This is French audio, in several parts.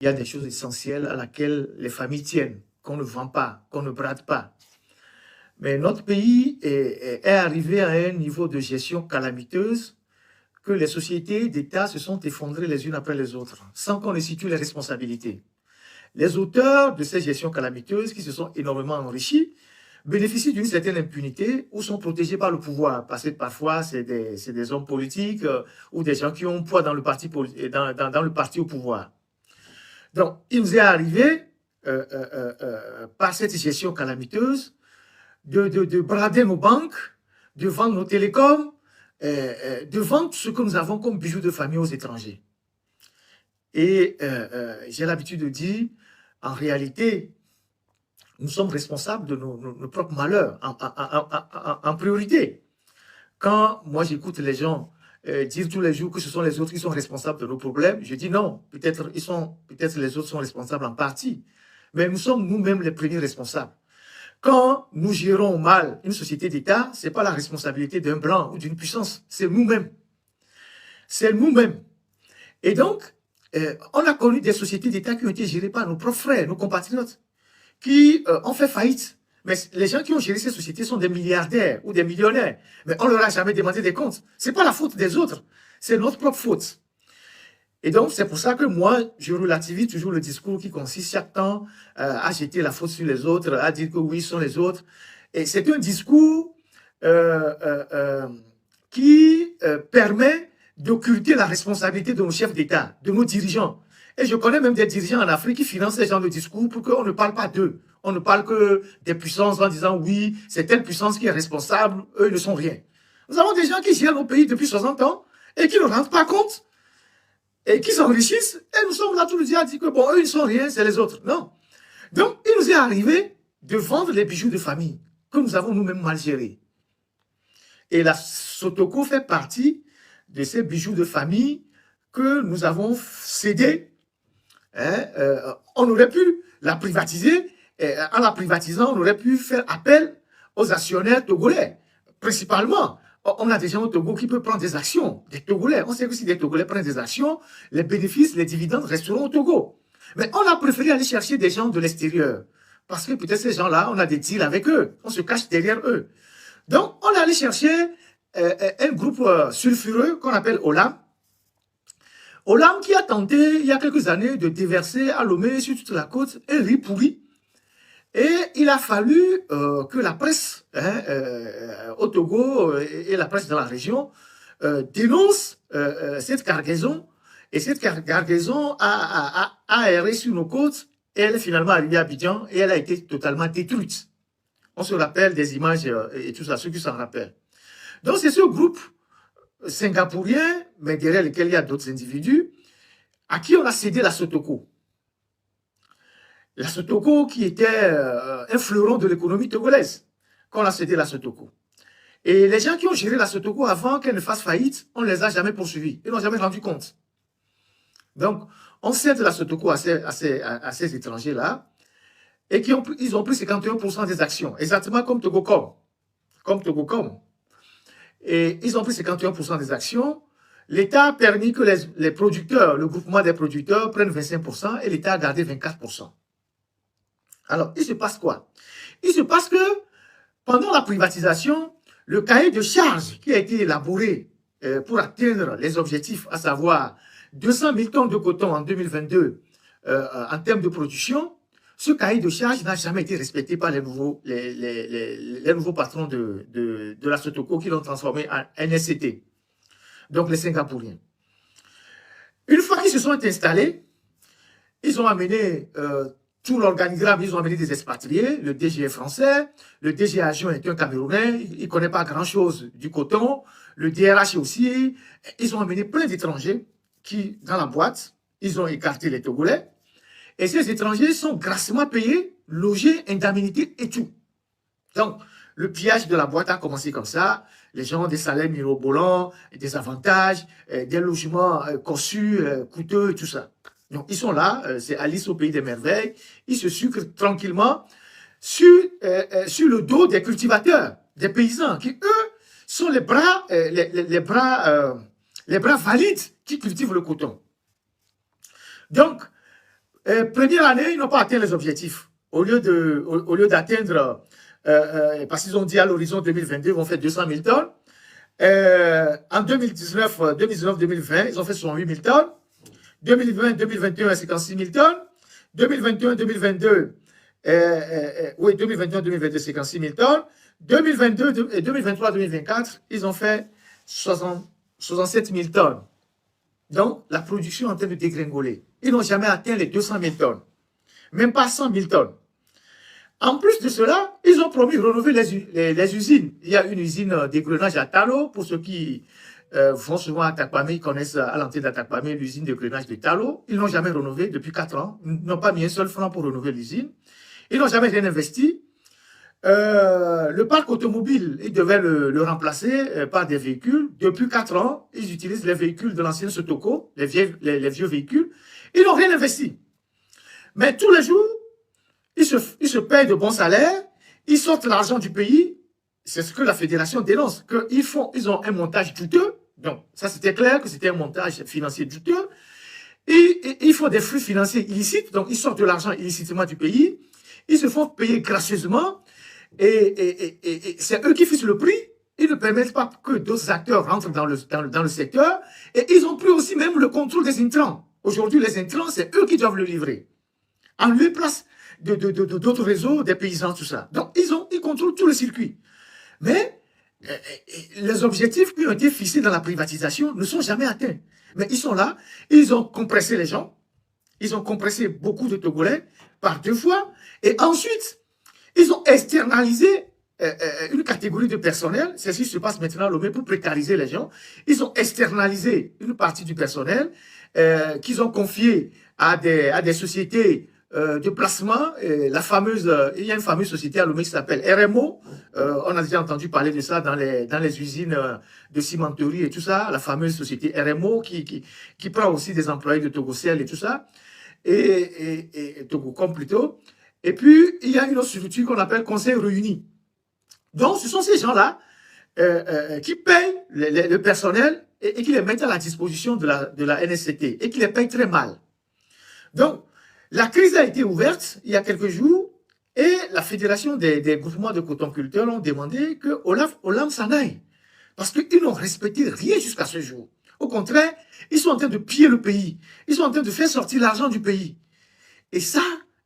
Il y a des choses essentielles à laquelle les familles tiennent, qu'on ne vend pas, qu'on ne brade pas. Mais notre pays est arrivé à un niveau de gestion calamiteuse que les sociétés d'État se sont effondrées les unes après les autres, sans qu'on ne situe les responsabilités. Les auteurs de ces gestions calamiteuses, qui se sont énormément enrichis, bénéficient d'une certaine impunité ou sont protégés par le pouvoir, parce que parfois c'est des hommes politiques ou des gens qui ont poids dans le parti, dans le parti au pouvoir. Donc, il nous est arrivé, par cette gestion calamiteuse, de brader nos banques, de vendre nos télécoms, de vendre ce que nous avons comme bijoux de famille aux étrangers. Et j'ai l'habitude de dire, en réalité, nous sommes responsables de nos propres malheurs, en priorité. Quand moi j'écoute les gens dire tous les jours que ce sont les autres qui sont responsables de nos problèmes, je dis non, peut-être les autres sont responsables en partie, mais nous sommes nous-mêmes les premiers responsables. Quand nous gérons mal une société d'État, ce n'est pas la responsabilité d'un blanc ou d'une puissance, c'est nous-mêmes. C'est nous-mêmes. Et donc, on a connu des sociétés d'État qui ont été gérées par nos propres frères, nos compatriotes, qui ont fait faillite. Mais les gens qui ont géré ces sociétés sont des milliardaires ou des millionnaires. Mais on ne leur a jamais demandé des comptes. Ce n'est pas la faute des autres, c'est notre propre faute. Et donc, c'est pour ça que moi, je relativise toujours le discours qui consiste chaque temps à jeter la faute sur les autres, à dire que oui, ce sont les autres. Et c'est un discours qui permet d'occulter la responsabilité de nos chefs d'État, de nos dirigeants. Et je connais même des dirigeants en Afrique qui financent ces genres de discours pour qu'on ne parle pas d'eux. On ne parle que des puissances en disant oui, c'est telle puissance qui est responsable, eux ne sont rien. Nous avons des gens qui gèrent nos pays depuis 60 ans et qui ne rendent pas compte et qui s'enrichissent, et nous sommes là tous les jours à dire que bon, eux, ils ne sont rien, c'est les autres. Non. Donc, il nous est arrivé de vendre les bijoux de famille que nous avons nous-mêmes mal gérés. Et la Sotoko fait partie de ces bijoux de famille que nous avons cédés. On aurait pu la privatiser, et en la privatisant, on aurait pu faire appel aux actionnaires togolais, principalement. On a des gens au Togo qui peuvent prendre des actions, des Togolais. On sait que si des Togolais prennent des actions, les bénéfices, les dividendes resteront au Togo. Mais on a préféré aller chercher des gens de l'extérieur. Parce que peut-être ces gens-là, on a des deals avec eux. On se cache derrière eux. Donc, on est allé chercher un groupe sulfureux qu'on appelle Olam. Olam qui a tenté, il y a quelques années, de déverser à Lomé, sur toute la côte, un riz pourri. Et il a fallu que la presse au Togo et la presse dans la région dénonce cette cargaison. Et cette cargaison a erré sur nos côtes et elle est finalement arrivée à Abidjan et elle a été totalement détruite. On se rappelle des images et tout ça, ceux qui s'en rappellent. Donc c'est ce groupe singapourien, mais derrière lequel il y a d'autres individus, à qui on a cédé la Sotoko. La Sotoko qui était un fleuron de l'économie togolaise, qu'on a cédé la Sotoko. Et les gens qui ont géré la Sotoko avant qu'elle ne fasse faillite, on ne les a jamais poursuivis. Ils n'ont jamais rendu compte. Donc, on cède la Sotoko à ces étrangers-là et ils ont pris 51% des actions, exactement comme Togocom. Comme Togocom. Et ils ont pris 51% des actions. L'État a permis que les producteurs, le groupement des producteurs prennent 25% et l'État a gardé 24%. Alors, il se passe quoi? Il se passe que pendant la privatisation, le cahier de charges qui a été élaboré pour atteindre les objectifs, à savoir 200 000 tonnes de coton en 2022 en termes de production, ce cahier de charges n'a jamais été respecté par les nouveaux patrons de la Sotoko qui l'ont transformé en NSCT, donc les Singapouriens. Une fois qu'ils se sont installés, ils ont amené tout l'organigramme, ils ont amené des expatriés, le DG est français, le DG adjoint est un Camerounais, il ne connaît pas grand-chose du coton, le DRH aussi, ils ont amené plein d'étrangers qui, dans la boîte, ils ont écarté les Togolais, et ces étrangers sont grassement payés, logés, indemnités et tout. Donc, le pillage de la boîte a commencé comme ça, les gens ont des salaires mirobolants, des avantages, des logements conçus, coûteux, tout ça. Donc, ils sont là, c'est Alice au pays des merveilles, ils se sucrent tranquillement sur le dos des cultivateurs, des paysans, qui, eux, sont les bras valides qui cultivent le coton. Donc, Première année, ils n'ont pas atteint les objectifs. Au lieu d'atteindre, parce qu'ils ont dit à l'horizon 2022, ils vont faire 200 000 tonnes. En 2019-2020, ils ont fait 68 000 tonnes. 2020-2021, 56 000 tonnes. 2021-2022, oui, 2021-2022, 56 000 tonnes. 2022 et 2023-2024, ils ont fait 67 000 tonnes. Donc, la production est en train de dégringoler. Ils n'ont jamais atteint les 200 000 tonnes. Même pas 100 000 tonnes. En plus de cela, ils ont promis de rénover les usines. Il y a une usine d'égrenage à Talo. Pour ceux qui vont souvent à Takpamé, ils connaissent à l'entrée d'Atakpamé l'usine d'égrenage de Talo. Ils n'ont jamais rénové depuis 4 ans. Ils n'ont pas mis un seul franc pour rénover l'usine. Ils n'ont jamais rien investi. Le parc automobile, ils devaient le remplacer par des véhicules. Depuis 4 ans, ils utilisent les véhicules de l'ancienne Sotoko, les vieux véhicules. Ils n'ont rien investi. Mais tous les jours, ils se payent de bons salaires, ils sortent l'argent du pays. C'est ce que la fédération dénonce, ils ont un montage douteux. Donc, ça c'était clair que c'était un montage financier douteux. Et ils font des flux financiers illicites, donc ils sortent de l'argent illicitement du pays. Ils se font payer gracieusement. Et c'est eux qui fixent le prix. Ils ne permettent pas que d'autres acteurs rentrent dans le secteur. Et ils ont pris aussi même le contrôle des intrants. Aujourd'hui, les intrants, c'est eux qui doivent le livrer. En lieu et place d'autres réseaux, des paysans, tout ça. Donc, ils contrôlent tout le circuit. Mais les objectifs qui ont été fixés dans la privatisation ne sont jamais atteints. Mais ils sont là, ils ont compressé les gens. Ils ont compressé beaucoup de Togolais par 2 fois. Et ensuite, ils ont externalisé une catégorie de personnel. C'est ce qui se passe maintenant à Lomé pour précariser les gens. Ils ont externalisé une partie du personnel qu'ils ont confié à des sociétés de placement. Il y a une fameuse société à Lomé qui s'appelle RMO. On a déjà entendu parler de ça dans les usines de cimenterie et tout ça. La fameuse société RMO qui prend aussi des employés de Togocel et tout ça. Et Togocom plutôt. Et puis, il y a une autre structure qu'on appelle Conseil réuni. Donc, ce sont ces gens-là qui payent le personnel et qui les mettent à la disposition de la NSCT et qui les payent très mal. Donc, la crise a été ouverte il y a quelques jours et la fédération des groupements de cotonculteurs ont demandé que Olam s'en aille. Parce qu'ils n'ont respecté rien jusqu'à ce jour. Au contraire, ils sont en train de piller le pays. Ils sont en train de faire sortir l'argent du pays. Et ça,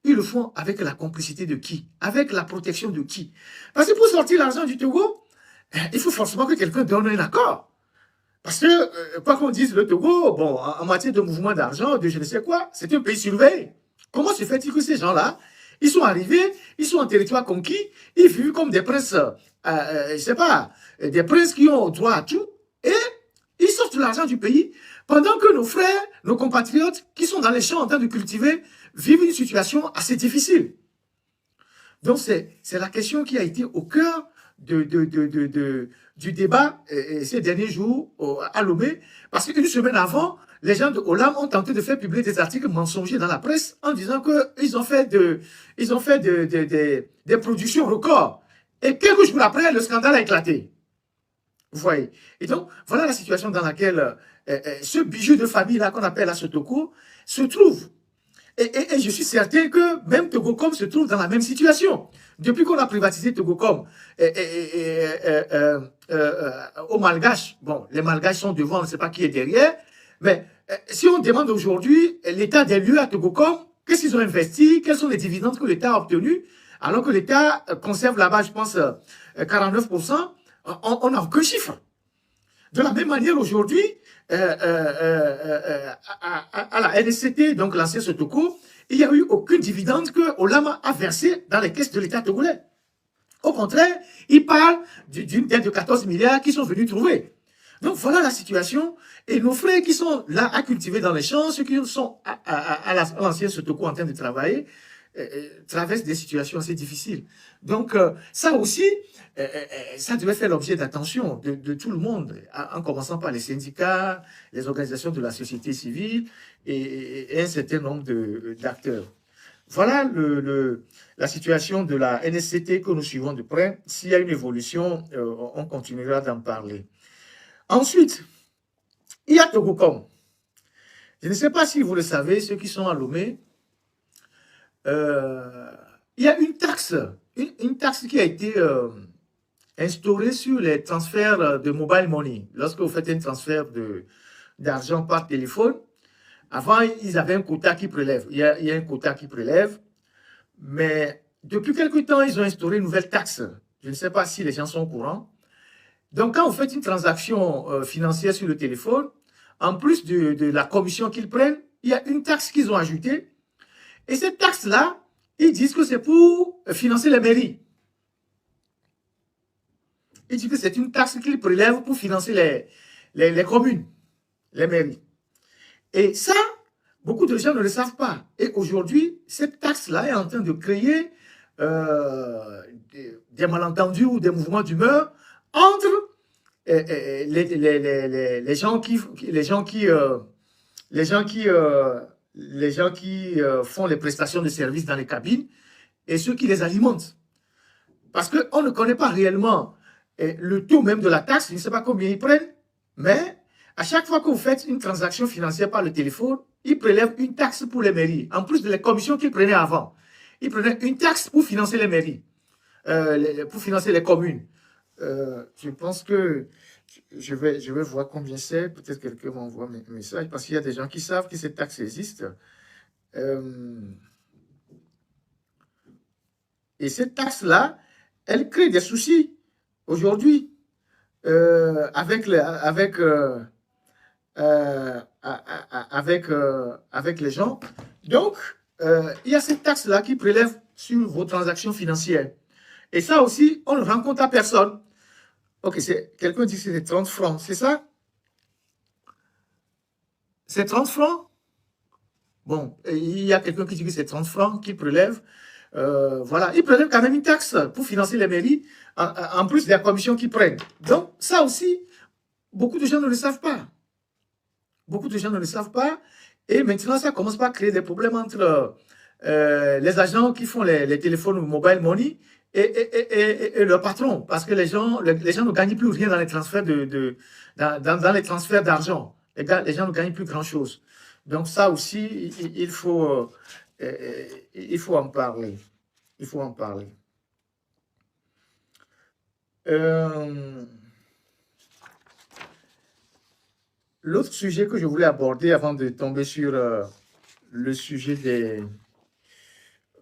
ils le font avec la complicité de qui? Avec la protection de qui? Parce que pour sortir l'argent du Togo, il faut forcément que quelqu'un donne un accord. Parce que, quoi qu'on dise, le Togo, bon, en matière de mouvement d'argent, de je ne sais quoi, c'est un pays surveillé. Comment se fait-il que ces gens-là, ils sont arrivés, ils sont en territoire conquis, ils vivent comme des princes, je sais pas, des princes qui ont droit à tout, et ils sortent l'argent du pays, pendant que nos frères, nos compatriotes, qui sont dans les champs en train de cultiver, vivent une situation assez difficile. Donc, c'est la question qui a été au cœur du débat ces derniers jours à Lomé, parce qu'une semaine avant, les gens de Olam ont tenté de faire publier des articles mensongers dans la presse en disant qu'ils ont fait des productions records. Et quelques jours après, le scandale a éclaté. Vous voyez. Et donc, voilà la situation dans laquelle ce bijou de famille-là qu'on appelle la Sotoko se trouve. Et je suis certain que même Togocom se trouve dans la même situation. Depuis qu'on a privatisé Togocom aux Malgaches, bon, les Malgaches sont devant, on ne sait pas qui est derrière, mais si on demande aujourd'hui l'état des lieux à Togocom, qu'est-ce qu'ils ont investi, quels sont les dividendes que l'État a obtenus, alors que l'État conserve là-bas, je pense, 49%, on n'a aucun chiffre. De la même manière, aujourd'hui, à la NSCT, donc l'ancien Sotoko, il n'y a eu aucun dividende que Olam a versé dans les caisses de l'État togolais. Au contraire, il parle d'une dette de 14 milliards qu'ils sont venus trouver. Donc voilà la situation. Et nos frères qui sont là à cultiver dans les champs, ceux qui sont à l'ancien Sotoko en train de travailler, traversent des situations assez difficiles. Donc ça aussi, ça devait faire l'objet d'attention de tout le monde, en commençant par les syndicats, les organisations de la société civile et un certain nombre d'acteurs. Voilà la situation de la NSCT que nous suivons de près. S'il y a une évolution, on continuera d'en parler. Ensuite, il y a Togocom. Je ne sais pas si vous le savez, ceux qui sont à Lomé, il y a une taxe qui a été instaurée sur les transferts de mobile money. Lorsque vous faites un transfert d'argent par téléphone, avant, ils avaient un quota qui prélève. Il y a un quota qui prélève. Mais depuis quelque temps, ils ont instauré une nouvelle taxe. Je ne sais pas si les gens sont au courant. Donc, quand vous faites une transaction financière sur le téléphone, en plus de la commission qu'ils prennent, il y a une taxe qu'ils ont ajoutée. Et cette taxe-là, ils disent que c'est pour financer les mairies. Ils disent que c'est une taxe qu'ils prélèvent pour financer les communes, les mairies. Et ça, beaucoup de gens ne le savent pas. Et aujourd'hui, cette taxe-là est en train de créer des malentendus ou des mouvements d'humeur entre les gens qui font les prestations de services dans les cabines et ceux qui les alimentent. Parce qu'on ne connaît pas réellement le taux même de la taxe, je ne sais pas combien ils prennent, mais à chaque fois que vous faites une transaction financière par le téléphone, ils prélèvent une taxe pour les mairies, en plus de les commissions qu'ils prenaient avant. Ils prenaient une taxe pour financer les mairies, pour financer les communes. Je pense que je vais voir combien c'est. Peut-être que quelqu'un m'envoie un message, parce qu'il y a des gens qui savent que cette taxe existe. Et cette taxe-là, elle crée des soucis aujourd'hui avec les gens. Donc, il y a cette taxe-là qui prélève sur vos transactions financières. Et ça aussi, on ne rend compte à personne. Ok, quelqu'un dit que c'est 30 francs, c'est ça? C'est 30 francs? Bon, il y a quelqu'un qui dit que c'est 30 francs qu'il prélève. Voilà, ils prélèvent quand même une taxe pour financer les mairies, en plus de la commission qu'ils prennent. Donc, ça aussi, beaucoup de gens ne le savent pas. Beaucoup de gens ne le savent pas. Et maintenant, ça commence par créer des problèmes entre les agents qui font les téléphones mobile money et leur patron. Parce que les gens ne gagnent plus rien dans les transferts dans les transferts d'argent. Les gens ne gagnent plus grand-chose. Donc ça aussi, il faut en parler. Il faut en parler. L'autre sujet que je voulais aborder avant de tomber sur le sujet des...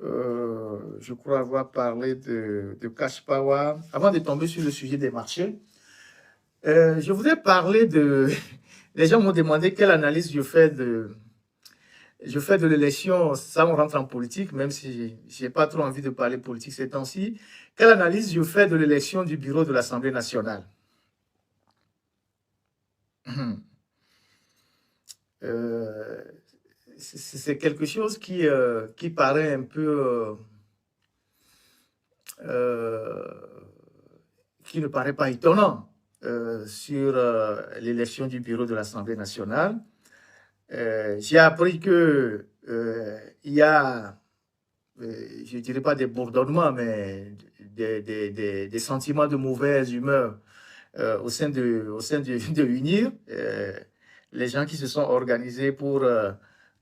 je crois avoir parlé de cash power. Avant de tomber sur le sujet des marchés, je voudrais parler de... Les gens m'ont demandé quelle analyse je fais de l'élection. Ça, on rentre en politique, même si je n'ai pas trop envie de parler politique ces temps-ci. Quelle analyse je fais de l'élection du bureau de l'Assemblée nationale? C'est quelque chose qui paraît un peu... qui ne paraît pas étonnant sur l'élection du bureau de l'Assemblée nationale. J'ai appris que il y a, je ne dirais pas des bourdonnements, mais des sentiments de mauvaise humeur au sein de l'UNIR. Les gens qui se sont organisés pour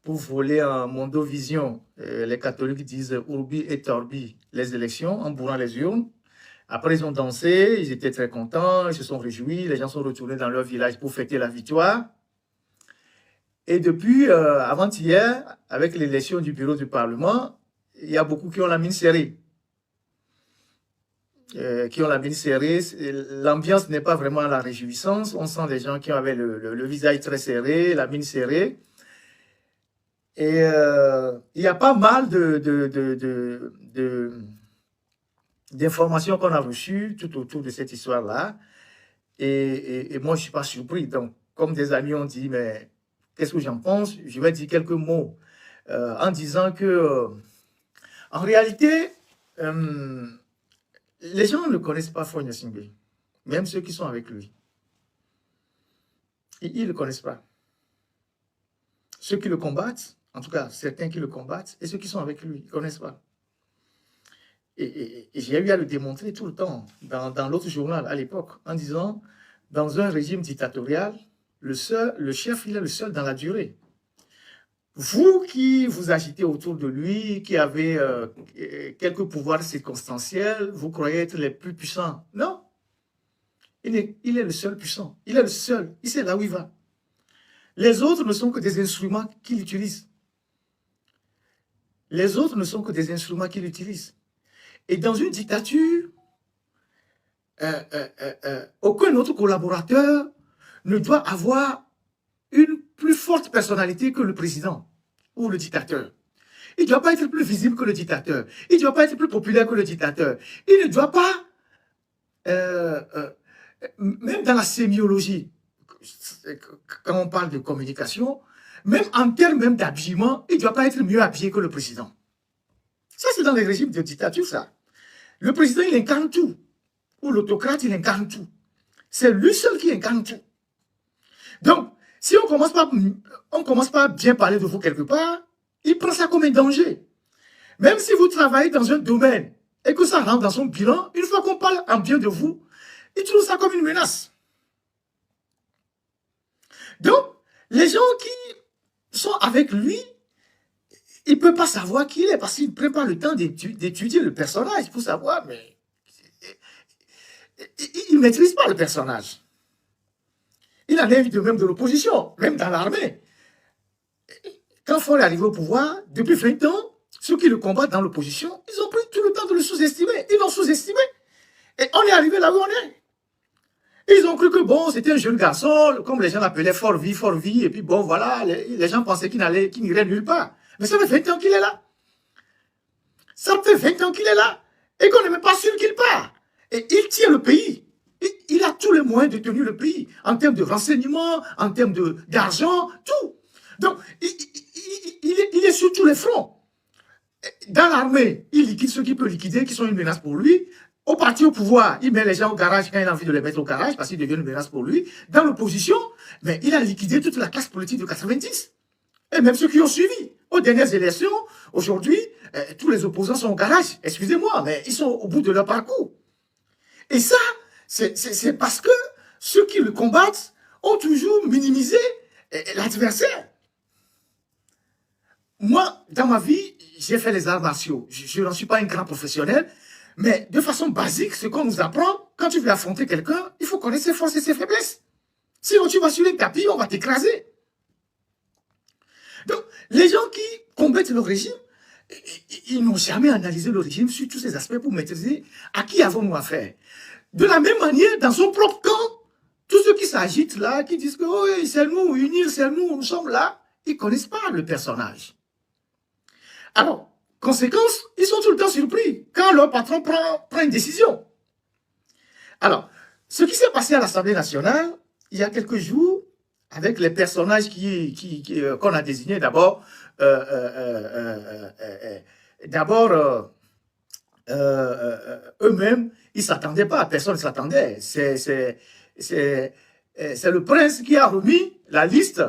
voler en mondovision. Les catholiques disent Urbi et Torbi les élections en bourrant les urnes. Après, ils ont dansé, ils étaient très contents, ils se sont réjouis, les gens sont retournés dans leur village pour fêter la victoire. Et depuis avant-hier, avec l'élection du bureau du Parlement, il y a beaucoup qui ont la mine serrée. L'ambiance n'est pas vraiment à la réjouissance. On sent des gens qui avaient le visage très serré, la mine serrée. Et il y a pas mal d'informations qu'on a reçues tout autour de cette histoire-là. Et moi, je ne suis pas surpris. Donc, comme des amis ont dit, mais qu'est-ce que j'en pense? Je vais dire quelques mots en disant que, en réalité, les gens ne connaissent pas Faure Gnassingbé, même ceux qui sont avec lui. Ils ne le connaissent pas. Ceux qui le combattent, en tout cas, certains qui le combattent, et ceux qui sont avec lui, ils ne connaissent pas. Et j'ai eu à le démontrer tout le temps dans l'autre journal à l'époque, en disant, dans un régime dictatorial, le chef, il est le seul dans la durée. Vous qui vous agitez autour de lui, qui avez quelques pouvoirs circonstanciels, vous croyez être les plus puissants. Non. Il est le seul puissant. Il est le seul. Il sait là où il va. Les autres ne sont que des instruments qu'il utilise. Les autres ne sont que des instruments qu'il utilise. Et dans une dictature, aucun autre collaborateur ne doit avoir une plus forte personnalité que le président ou le dictateur. Il ne doit pas être plus visible que le dictateur. Il ne doit pas être plus populaire que le dictateur. Il ne doit pas, même dans la sémiologie, quand on parle de communication, même en termes même d'habillement, il ne doit pas être mieux habillé que le président. Ça, c'est dans les régimes de dictature, ça. Le président, il incarne tout. Ou l'autocrate, il incarne tout. C'est lui seul qui incarne tout. Donc, si on commence pas à bien parler de vous quelque part, il prend ça comme un danger. Même si vous travaillez dans un domaine et que ça rentre dans son bilan, une fois qu'on parle en bien de vous, il trouve ça comme une menace. Donc, les gens qui sont avec lui, ils ne peuvent pas savoir qui il est parce qu'ils ne prennent pas le temps d'étudier le personnage pour savoir, mais il ne maîtrise pas le personnage. Il en est de même de l'opposition, même dans l'armée. Quand Faure est arrivé au pouvoir, depuis 20 ans, ceux qui le combattent dans l'opposition, ils ont pris tout le temps de le sous-estimer. Ils l'ont sous-estimé. Et on est arrivé là où on est. Ils ont cru que bon, c'était un jeune garçon, comme les gens l'appelaient fort vie, et puis bon, voilà, les gens pensaient qu'il n'irait nulle part. Mais ça fait 20 ans qu'il est là. Ça fait 20 ans qu'il est là. Et qu'on n'est même pas sûr qu'il part. Et il tient le pays. Il a tous les moyens de tenir le pays, en termes de renseignement, en termes d'argent, tout. Donc, il est sur tous les fronts. Dans l'armée, il liquide ceux qu'il peut liquider, qui sont une menace pour lui. Au parti au pouvoir, il met les gens au garage quand il a envie de les mettre au garage, parce qu'ils deviennent une menace pour lui. Dans l'opposition, mais il a liquidé toute la classe politique de 90. Et même ceux qui ont suivi. Aux dernières élections, aujourd'hui, tous les opposants sont au garage. Excusez-moi, mais ils sont au bout de leur parcours. Et ça, c'est parce que ceux qui le combattent ont toujours minimisé l'adversaire. Moi, dans ma vie, j'ai fait les arts martiaux. Je n'en suis pas un grand professionnel, mais de façon basique, ce qu'on nous apprend, quand tu veux affronter quelqu'un, il faut connaître ses forces et ses faiblesses. Sinon, tu vas sur les tapis, on va t'écraser. Donc, les gens qui combattent le régime, ils n'ont jamais analysé le régime sur tous ces aspects pour maîtriser à qui avons-nous affaire. De la même manière, dans son propre camp, tous ceux qui s'agitent là, qui disent que oh, c'est nous, unir, c'est nous sommes là, ils ne connaissent pas le personnage. Alors, conséquence, ils sont tout le temps surpris quand leur patron prend une décision. Alors, ce qui s'est passé à l'Assemblée nationale, il y a quelques jours, avec les personnages qu'on a désignés d'abord, eux-mêmes, ils ne s'attendaient pas, personne ne s'attendait. C'est le prince qui a remis la liste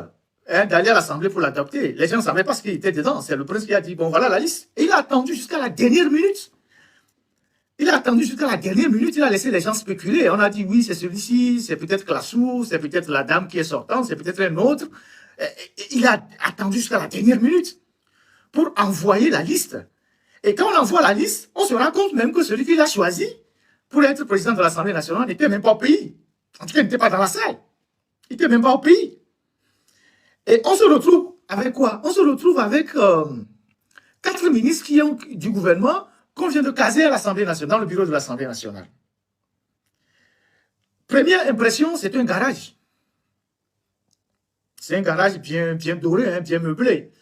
d'aller à l'Assemblée pour l'adopter. Les gens ne savaient pas ce qui était dedans. C'est le prince qui a dit, bon, voilà la liste. Et il a attendu jusqu'à la dernière minute. Il a attendu jusqu'à la dernière minute, il a laissé les gens spéculer. On a dit, oui, c'est celui-ci, c'est peut-être Classou, c'est peut-être la dame qui est sortante, c'est peut-être un autre. Il a attendu jusqu'à la dernière minute pour envoyer la liste. Et quand on envoie la liste, on se rend compte même que celui qu'il a choisi pour être président de l'Assemblée nationale n'était même pas au pays. En tout cas, il n'était pas dans la salle. Il n'était même pas au pays. Et on se retrouve avec quoi? On se retrouve avec 4 ministres du gouvernement qu'on vient de caser à l'Assemblée nationale, dans le bureau de l'Assemblée nationale. Première impression, c'est un garage. C'est un garage bien doré, hein, bien meublé.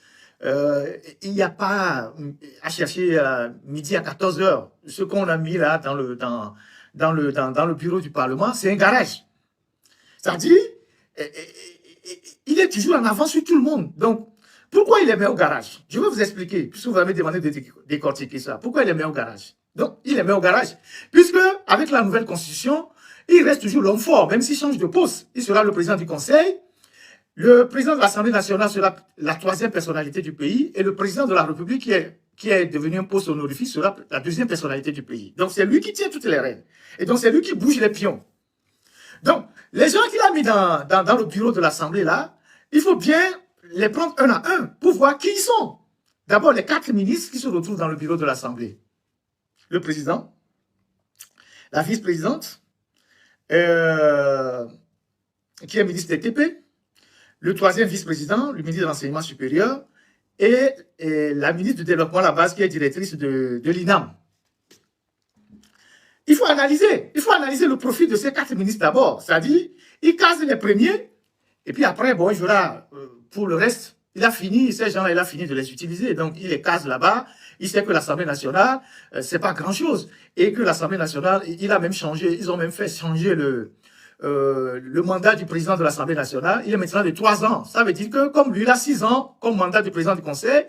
Il n'y a pas à chercher midi à 14 h. Ce qu'on a mis là dans le bureau du Parlement, c'est un garage. C'est-à-dire, il est toujours en avance sur tout le monde. Donc, pourquoi il les met au garage? Je vais vous expliquer, puisque vous avez demandé de décortiquer ça. Pourquoi il les met au garage? Donc, il les met au garage. Puisque, avec la nouvelle constitution, il reste toujours l'homme fort, même s'il change de poste. Il sera le président du Conseil. Le président de l'Assemblée nationale sera la 3e personnalité du pays. Et le président de la République, qui est devenu un poste honorifique, sera la 2e personnalité du pays. Donc, c'est lui qui tient toutes les rênes. Et donc, c'est lui qui bouge les pions. Donc, les gens qu'il a mis dans le bureau de l'Assemblée, là, il faut bien les prendre un à un pour voir qui ils sont. D'abord, les 4 ministres qui se retrouvent dans le bureau de l'Assemblée. Le président, la vice-présidente, qui est ministre des TP, le 3e vice-président, le ministre de l'Enseignement supérieur, et la ministre du Développement à la base, qui est directrice de l'INAM. Il faut analyser le profil de ces 4 ministres d'abord. C'est-à-dire, ils casent les premiers, et puis après, bon, il verra pour le reste. Il a fini, ces gens-là, il a fini de les utiliser. Donc, il les case là-bas. Il sait que l'Assemblée nationale, c'est pas grand-chose. Et que l'Assemblée nationale, il a même changé, ils ont même fait changer le mandat du président de l'Assemblée nationale. Il est maintenant de 3 ans. Ça veut dire que, comme lui, il a 6 ans comme mandat du président du Conseil,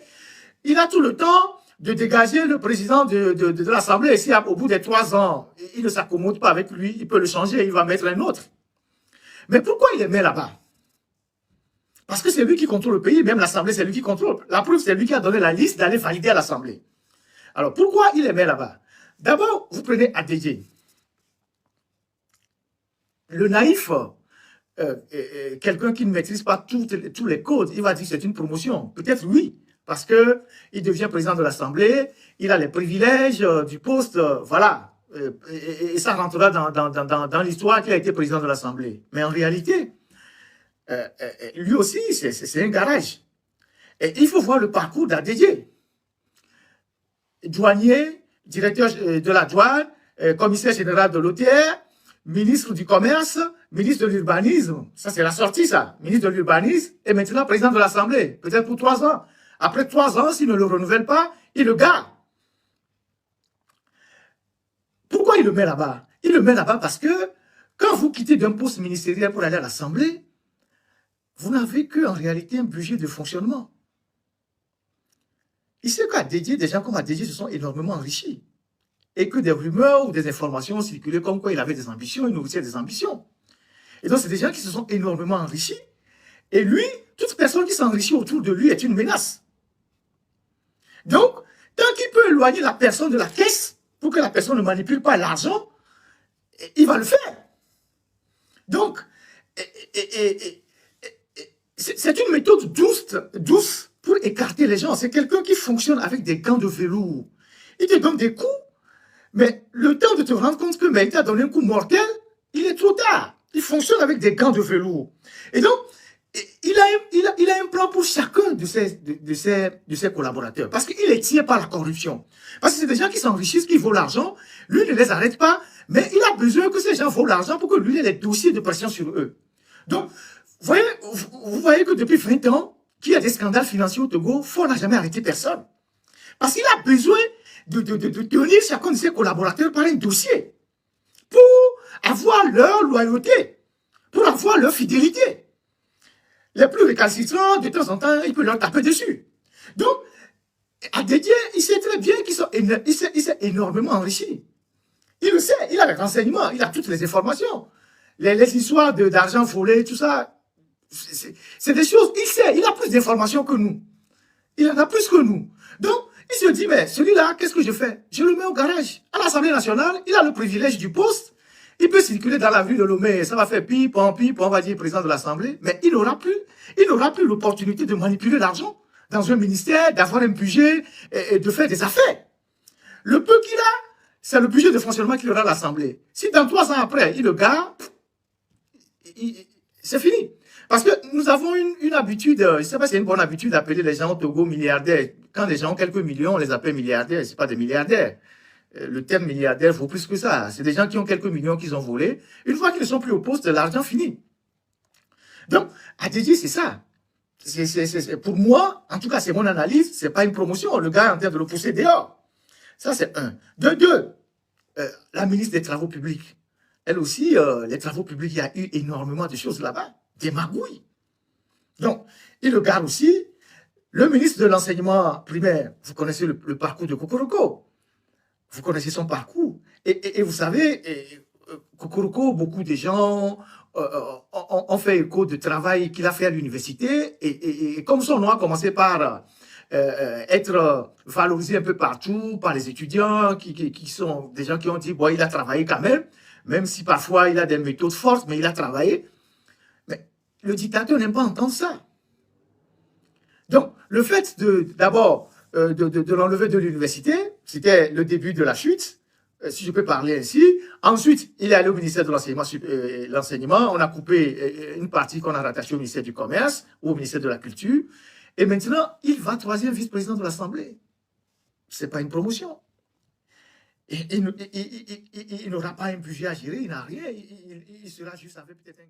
il a tout le temps de dégager le président de l'Assemblée. Et si au bout des 3 ans, il ne s'accommode pas avec lui, il peut le changer, il va mettre un autre. Mais pourquoi il les met là-bas? Parce que c'est lui qui contrôle le pays, même l'Assemblée, c'est lui qui contrôle. La preuve, c'est lui qui a donné la liste d'aller valider à l'Assemblée. Alors, pourquoi il les met là-bas? D'abord, vous prenez ADJ. Le naïf, quelqu'un qui ne maîtrise pas tous les codes, il va dire que c'est une promotion. Peut-être oui, parce qu'il devient président de l'Assemblée, il a les privilèges du poste, voilà. Et ça rentrera dans l'histoire qu'il a été président de l'Assemblée. Mais en réalité, lui aussi, c'est un garage. Et il faut voir le parcours d'ADJ. Douanier, directeur de la douane, commissaire général de l'OTR, ministre du Commerce, ministre de l'Urbanisme. Ça, c'est la sortie, ça. Ministre de l'Urbanisme et maintenant président de l'Assemblée. Peut-être pour 3 ans. Après 3 ans, s'il ne le renouvelle pas, il le garde. Pourquoi il le met là-bas? Il le met là-bas parce que quand vous quittez d'un poste ministériel pour aller à l'Assemblée, vous n'avez qu'en réalité un budget de fonctionnement. Il sait qu'à dédier, des gens comme à dédier se sont énormément enrichis. Et que des rumeurs ou des informations ont circulé comme quoi il avait des ambitions, il nourrissait des ambitions. Et donc, c'est des gens qui se sont énormément enrichis. Et lui, toute personne qui s'enrichit autour de lui est une menace. Donc, tant qu'il peut éloigner la personne de la caisse, pour que la personne ne manipule pas l'argent, il va le faire. Donc, c'est une méthode douce pour écarter les gens. C'est quelqu'un qui fonctionne avec des gants de velours. Il te donne des coups, mais le temps de te rendre compte que il t'a donné un coup mortel, il est trop tard. Il fonctionne avec des gants de velours. Et donc, il a un plan pour chacun de ses collaborateurs. Parce qu'il les tient par la corruption. Parce que c'est des gens qui s'enrichissent, qui volent l'argent. Lui ne les arrête pas, mais il a besoin que ces gens volent l'argent pour que lui ait les dossiers de pression sur eux. Donc, vous voyez que depuis 20 ans, qu'il y a des scandales financiers au Togo, Faure n'a jamais arrêté personne. Parce qu'il a besoin de tenir chacun de ses collaborateurs par un dossier pour avoir leur loyauté, pour avoir leur fidélité. Les plus récalcitrants, de temps en temps, il peut leur taper dessus. Donc, à dédier, il sait très bien qu'il s'est énormément enrichi. Il le sait, il a les renseignements, il a toutes les informations. Les histoires d'argent volé, tout ça, c'est des choses, il sait, il a plus d'informations que nous. Il en a plus que nous. Donc, il se dit, mais celui-là, qu'est-ce que je fais? Je le mets au garage. À l'Assemblée nationale, il a le privilège du poste. Il peut circuler dans la rue de Lomé, ça va faire pipe, on va dire président de l'Assemblée, mais il n'aura plus l'opportunité de manipuler l'argent dans un ministère, d'avoir un budget et de faire des affaires. Le peu qu'il a, c'est le budget de fonctionnement qu'il aura à l'Assemblée. Si dans 3 ans après, il le garde, c'est fini. Parce que nous avons une habitude, je ne sais pas si c'est une bonne habitude d'appeler les gens au Togo milliardaires. Quand les gens ont quelques millions, on les appelle milliardaires, ce pas des milliardaires. Le terme milliardaire vaut plus que ça. C'est des gens qui ont quelques millions qu'ils ont volés. Une fois qu'ils ne sont plus au poste, l'argent finit. Donc, à Dédié, c'est ça. Pour moi, en tout cas, c'est mon analyse, c'est pas une promotion. Le gars est en train de le pousser dehors. Ça, c'est un. De deux, la ministre des Travaux publics. Elle aussi, les travaux publics, il y a eu énormément de choses là-bas. Des magouilles. Donc, il le garde aussi. Le ministre de l'enseignement primaire, vous connaissez le parcours de Kokoroko. Vous connaissez son parcours. Et vous savez, Kokoroko, beaucoup de gens ont fait écho de travail qu'il a fait à l'université. Et comme son nom a commencé par être valorisé un peu partout par les étudiants, qui sont des gens qui ont dit, bon, il a travaillé quand même si parfois il a des méthodes fortes, mais il a travaillé. Mais le dictateur n'aime pas entendre ça. le fait d'abord de l'enlever de l'université, c'était le début de la chute, si je peux parler ainsi. Ensuite, il est allé au ministère de l'enseignement, on a coupé une partie qu'on a rattachée au ministère du Commerce ou au ministère de la Culture. Et maintenant, il va troisième vice-président de l'Assemblée. Ce n'est pas une promotion. Il n'aura pas un budget à gérer, il n'a rien. Il sera juste avec peut-être un...